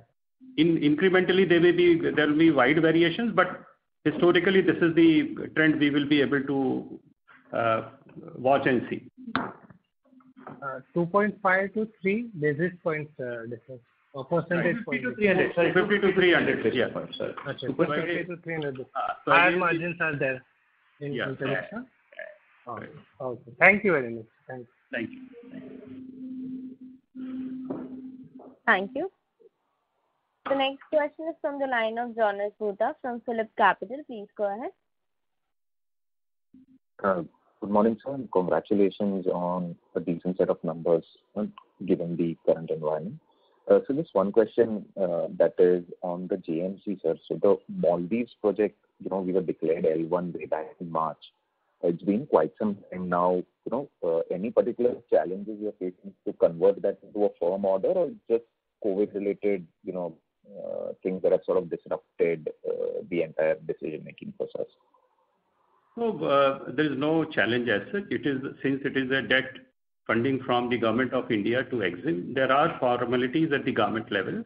Incrementally, there will be wide variations, but historically, this is the trend we will be able to watch and see. 2.5 to 3 basis points difference. Or percentage 50 to 300. Sorry, 50 to 300. Yeah. 50 to 300. Higher margins are there in international. Okay. Thank you very much. Thank you. Thank you. The next question is from the line of Jonas Bhutta from Phillip Capital. Please go ahead. Good morning, sir, and congratulations on a decent set of numbers given the current environment. So just one question that is on the JMC, sir. So the Maldives project, we were declared L1 way back in March. It's been quite some time now. Any particular challenges you're facing to convert that into a firm order, or just COVID-related, things that have sort of disrupted the entire decision-making process? No, there is no challenge as such. Since it is a debt funding from the Government of India to EXIM, there are formalities at the government level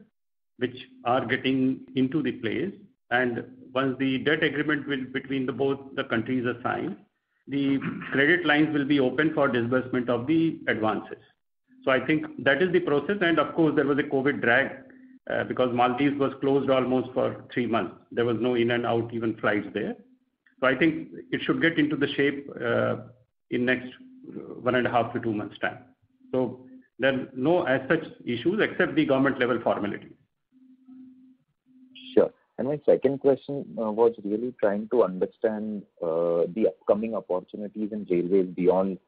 which are getting into the place. And once the debt agreement between both the countries are signed, the credit lines will be open for disbursement of the advances. So I think that is the process. And of course, there was a COVID drag because Maldives was closed almost for 3 months. There was no in and out even flights there. So I think it should get into the shape in next 1.5 to 2 months' time. So there are no as such issues except the government level formalities. Sure. And my second question was really trying to understand the upcoming opportunities in railways beyond,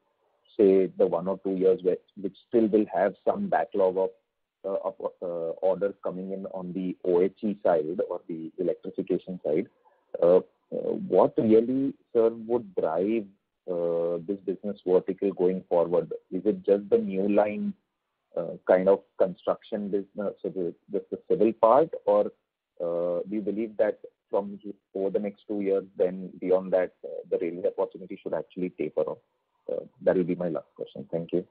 say, the 1 or 2 years, which still will have some backlog of orders coming in on the OHE side or the electrification side. What really, sir, would drive this business vertical going forward? Is it just the new line kind of construction business, so the civil part, or do you believe that from over the next 2 years, then beyond that, the railway opportunity should actually taper off? That will be my last question. Thank you.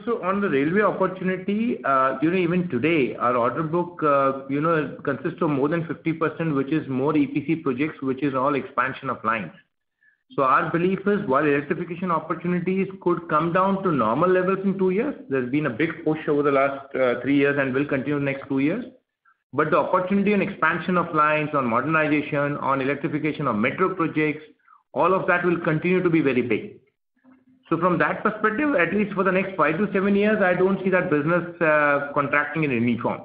So on the railway opportunity, even today, our order book, consists of more than 50%, which is more EPC projects, which is all expansion of lines. So our belief is while electrification opportunities could come down to normal levels in 2 years, there's been a big push over the last 3 years and will continue the next 2 years. But the opportunity on expansion of lines, on modernization, on electrification of metro projects, all of that will continue to be very big. So from that perspective, at least for the next 5 to 7 years, I don't see that business contracting in any form.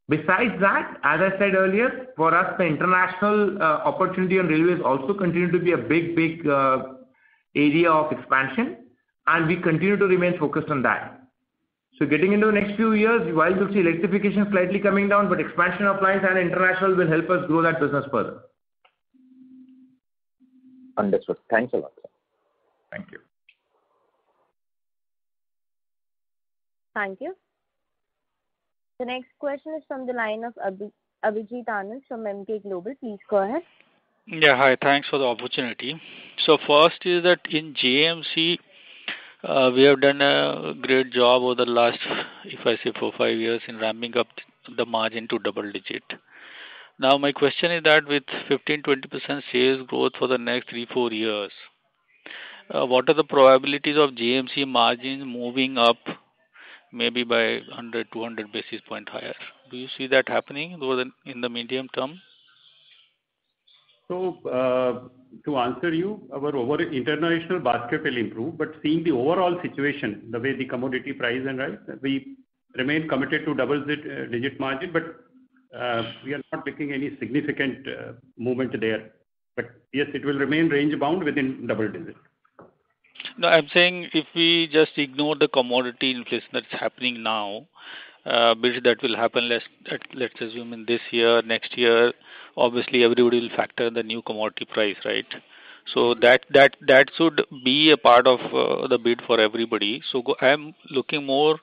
Besides that, as I said earlier, for us, the international opportunity on railways also continue to be a big area of expansion. and we continue to remain focused on that. So getting into the next few years, while you'll see electrification slightly coming down, but expansion of lines and international will help us grow that business further. Understood. Thanks a lot, sir. Thank you. Thank you. The next question is from the line of Abhijit Anand from Emkay Global. Please go ahead. Yeah, hi. Thanks for the opportunity. So first is that in JMC, we have done a great job over the last, if I say 4-5 years, in ramping up the margin to double digit. Now my question is that with 15-20% sales growth for the next 3-4 years, what are the probabilities of JMC margins moving up maybe by 100-200 basis point higher? Do you see that happening in the medium term? So, to answer you, our international basket will improve, but seeing the overall situation, the way the commodity price and rise, we remain committed to double-digit margin, but we are not making any significant movement there. But yes, it will remain range bound within double digit. No, I'm saying if we just ignore the commodity inflation that's happening now, bit that will happen, let's assume in this year, next year, obviously everybody will factor the new commodity price, right? So that should be a part of the bid for everybody. So I'm looking more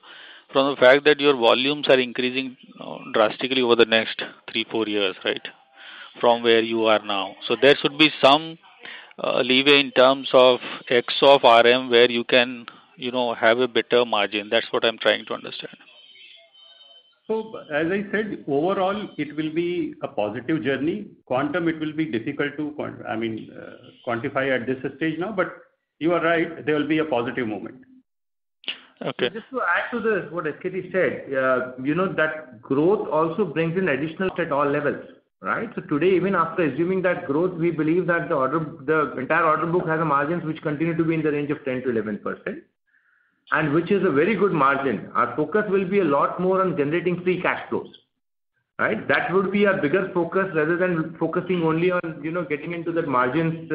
from the fact that your volumes are increasing drastically over the next 3-4 years, right? From where you are now. So there should be some leeway in terms of X of RM where you can, have a better margin. That's what I'm trying to understand. So, as I said, overall, it will be a positive journey. Quantum, it will be difficult to quantify at this stage now, but you are right, there will be a positive moment. Okay. So just to add to this, what SKT said, that growth also brings in additional at all levels, right? So today, even after assuming that growth, we believe that the entire order book has a margins which continue to be in the range of 10 to 11%. And which is a very good margin. Our focus will be a lot more on generating free cash flows, right? That would be our bigger focus rather than focusing only on, getting into that margins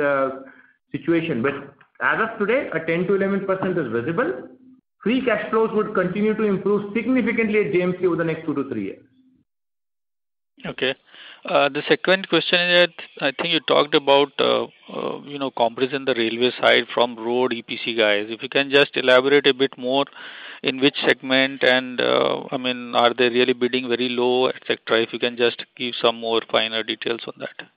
situation. But as of today, a 10 to 11% is visible. Free cash flows would continue to improve significantly at JMC over the next 2 to 3 years. Okay. The second question is that I think you talked about, competition in the railway side from road EPC guys. If you can just elaborate a bit more in which segment and, are they really bidding very low, etc. If you can just give some more finer details on that.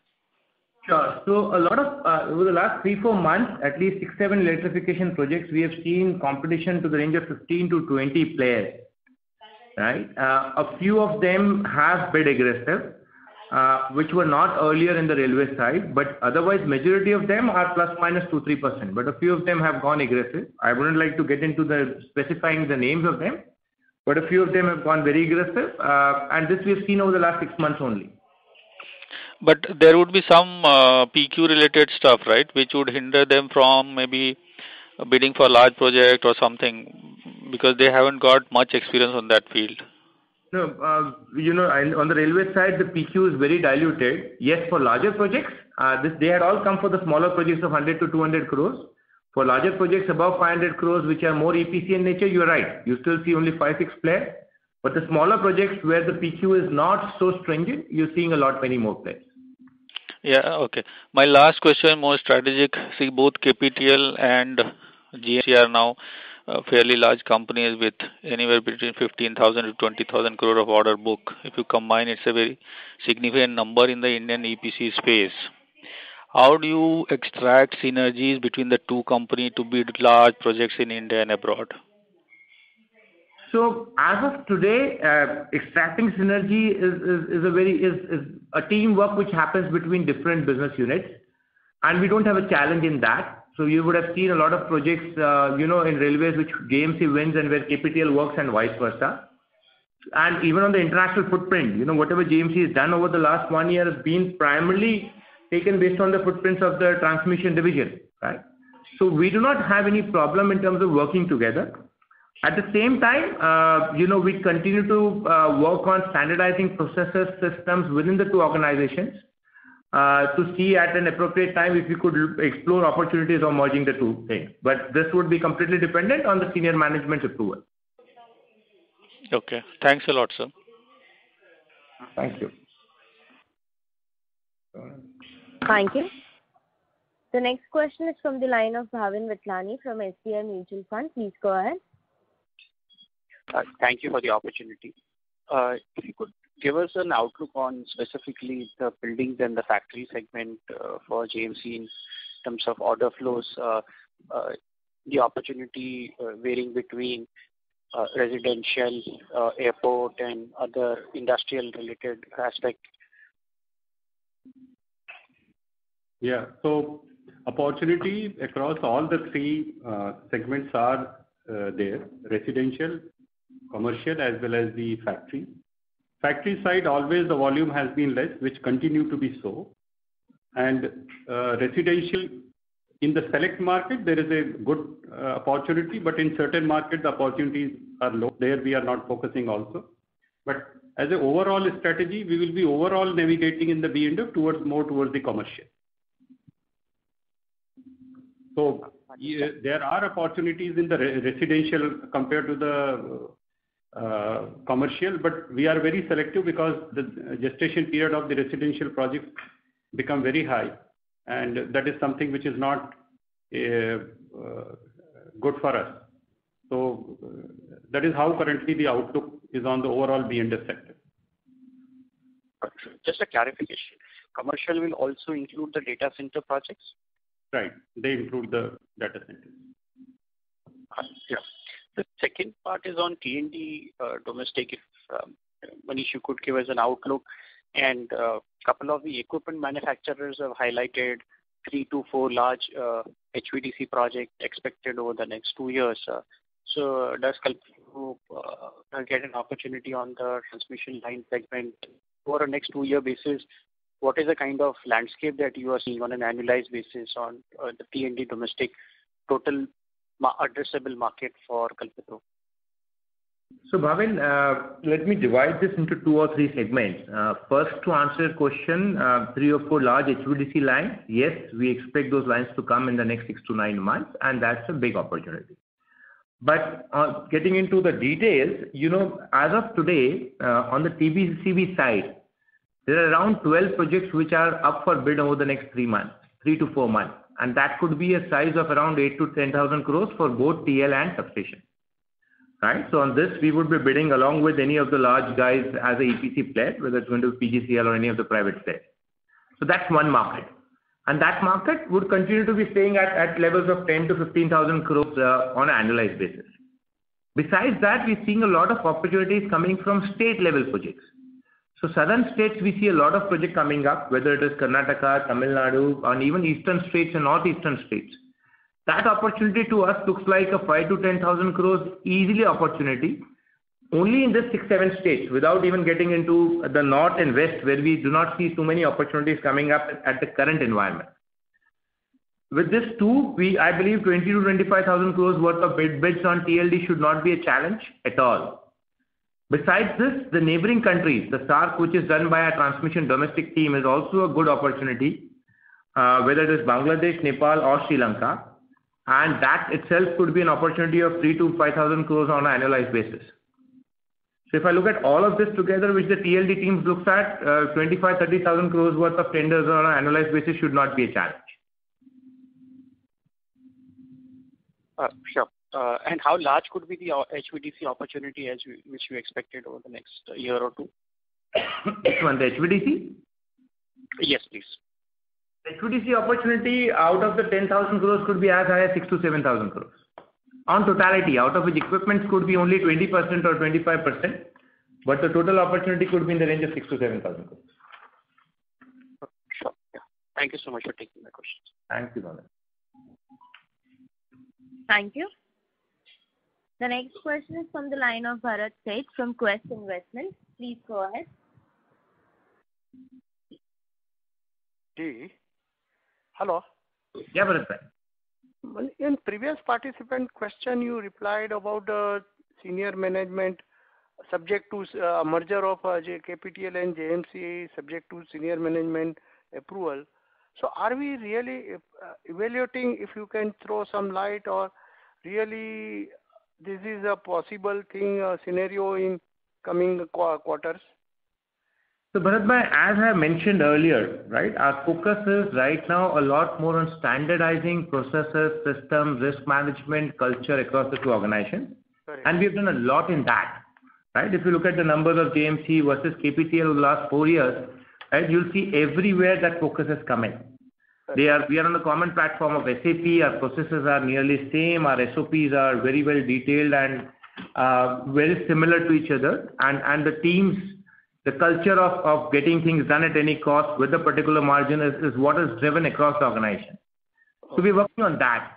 Sure. So a lot of, over the last 3-4 months, at least 6-7 electrification projects, we have seen competition to the range of 15 to 20 players, right? A few of them have bid aggressive, which were not earlier in the railway side, but otherwise majority of them are plus minus 2-3%, but a few of them have gone aggressive. I wouldn't like to get into the specifying the names of them, but a few of them have gone very aggressive, and this we've seen over the last 6 months only. But there would be some PQ related stuff, right, which would hinder them from maybe bidding for a large project or something, because they haven't got much experience on that field. No, on the railway side, the PQ is very diluted. Yes, for larger projects, they had all come for the smaller projects of 100 to 200 crores. For larger projects above 500 crores, which are more EPC in nature, you're right. You still see only 5-6 players. But the smaller projects where the PQ is not so stringent, you're seeing many more players. Yeah, okay. My last question, more strategic. See, both KPTL and GMC are now fairly large companies with anywhere between 15,000 to 20,000 crore of order book. If you combine, it's a very significant number in the Indian EPC space. How do you extract synergies between the two companies to bid large projects in India and abroad? So as of today, extracting synergy is a teamwork which happens between different business units, and we don't have a challenge in that. So you would have seen a lot of projects, in railways which JMC wins and where KPTL works and vice versa. And even on the international footprint, whatever JMC has done over the last 1 year has been primarily taken based on the footprints of the transmission division, right? So we do not have any problem in terms of working together. At the same time, we continue to work on standardizing processes, systems within the two organizations. to see at an appropriate time if we could explore opportunities of merging the two things. But this would be completely dependent on the senior management's approval. Okay. Thanks a lot, sir. Thank you. Thank you. The next question is from the line of Bhavin Vithlani from SBI Mutual Fund. Please go ahead. Thank you for the opportunity. If you could give us an outlook on specifically the buildings and the factory segment for JMC in terms of order flows, the opportunity varying between residential, airport, and other industrial-related aspects. Yeah. So opportunity across all the three segments are there: residential, commercial, as well as the factory. Factory side, always the volume has been less, which continue to be so. And residential, in the select market, there is a good opportunity, but in certain markets, the opportunities are low. There we are not focusing also. But as an overall strategy, we will be overall navigating in the B&F more towards the commercial. So there are opportunities in the residential compared to the commercial, but we are very selective because the gestation period of the residential projects become very high, and that is something which is not good for us. So that is how currently the outlook is on the overall B&F sector. Just a clarification. Commercial will also include the data center projects? Right. They include the data centers. Yeah. The second part is on T&D domestic. If Manish, you could give us an outlook. And a couple of the equipment manufacturers have highlighted 3 to 4 large HVDC projects expected over the next 2 years. So does Kalpataru get an opportunity on the transmission line segment over a next 2-year basis? What is the kind of landscape that you are seeing on an annualized basis on the T&D domestic total addressable market for Kalpataru? So Bhavin, let me divide this into 2 or 3 segments. First, to answer your question, 3 or 4 large HVDC lines, yes, we expect those lines to come in the next 6 to 9 months, and that's a big opportunity. But getting into the details, as of today, on the TBCB side, there are around 12 projects which are up for bid over the next 3 to 4 months. And that could be a size of around 8,000 to 10,000 crores for both TL and substation. Right? So on this, we would be bidding along with any of the large guys as a EPC player, whether it's going to be PGCL or any of the private players. So that's one market. And that market would continue to be staying at levels of 10 to 15,000 crores on an annualized basis. Besides that, we're seeing a lot of opportunities coming from state level projects. So southern states, we see a lot of projects coming up, whether it is Karnataka, Tamil Nadu, and even eastern states and northeastern states. That opportunity to us looks like a 5 to 10,000 crores easily opportunity, only in this 6-7 states, without even getting into the north and west, where we do not see too many opportunities coming up at the current environment. With this too, I believe 20 to 25,000 crores worth of bids on TLD should not be a challenge at all. Besides this, the neighboring countries, the SARC, which is done by our transmission domestic team, is also a good opportunity, whether it is Bangladesh, Nepal, or Sri Lanka. And that itself could be an opportunity of 3 to 5,000 crores on an annualized basis. So if I look at all of this together, which the TLD teams looks at, 25-30,000 crores worth of tenders on an annualized basis should not be a challenge. Sure. And how large could be the HVDC opportunity which you expected over the next year or 2? Which one, the HVDC? Yes, please. HVDC opportunity out of the 10,000 crores could be as high as 6 to 7,000 crores. On totality, out of which equipment could be only 20% or 25%, but the total opportunity could be in the range of 6 to 7,000 crores. Sure. Yeah. Thank you so much for taking my questions. Thank you, Bhavin. Thank you. The next question is from the line of Bharat Seth from Quest Investment. Please go ahead. Hello. Yeah, Bharat Seth. In previous participant question, you replied about the senior management subject to merger of KPTL and JMC, subject to senior management approval. So are we really evaluating, if you can throw some light, or really this is a possible thing, scenario in coming quarters? So Bharat bhai, as I mentioned earlier, right, our focus is right now a lot more on standardizing processes, systems, risk management, culture across the two organizations. Correct. And we've done a lot in that, right? If you look at the numbers of JMC versus KPTL over the last 4 years, right, you'll see everywhere that focus is coming. We are on the common platform of SAP. Our processes are nearly same. Our SOPs are very well detailed and very similar to each other. And the teams, the culture of getting things done at any cost with a particular margin is what is driven across the organization. So we're working on that.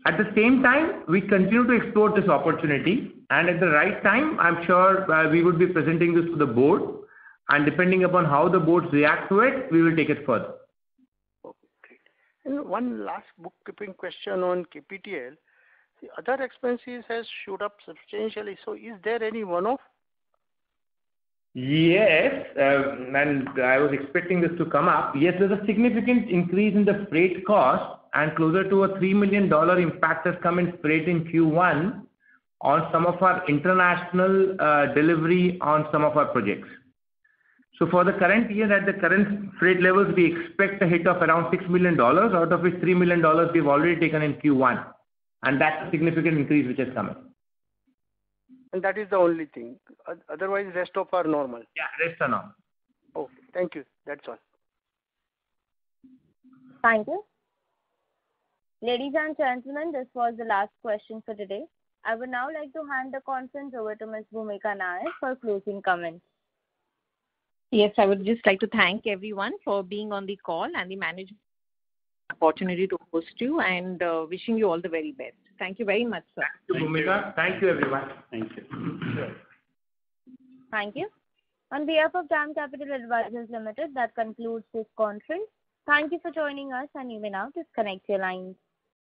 At the same time, we continue to explore this opportunity, and at the right time, I'm sure we would be presenting this to the board, and depending upon how the boards react to it, we will take it further. Okay, great. And one last bookkeeping question on KPTL. The other expenses has shoot up substantially. So is there any one-off? Yes, and I was expecting this to come up. Yes, there's a significant increase in the freight cost, and closer to a $3 million impact has come in freight in Q1 on some of our international delivery on some of our projects. So for the current year, at the current freight levels, we expect a hit of around $6 million, out of which $3 million we've already taken in Q1. And that's a significant increase which has come in. And that is the only thing. Otherwise, rest of are normal. Yeah, rest are normal. Okay, thank you. That's all. Thank you. Ladies and gentlemen, this was the last question for today. I would now like to hand the conference over to Ms. Bhumika Nair for closing comments. Yes, I would just like to thank everyone for being on the call and the management opportunity to host you, and wishing you all the very best. Thank you very much, sir. Thank you, Bhumika. Thank you, everyone. Thank you. Sure. Thank you. On behalf of DAM Capital Advisors Limited, that concludes this conference. Thank you for joining us, and you may now disconnect your lines.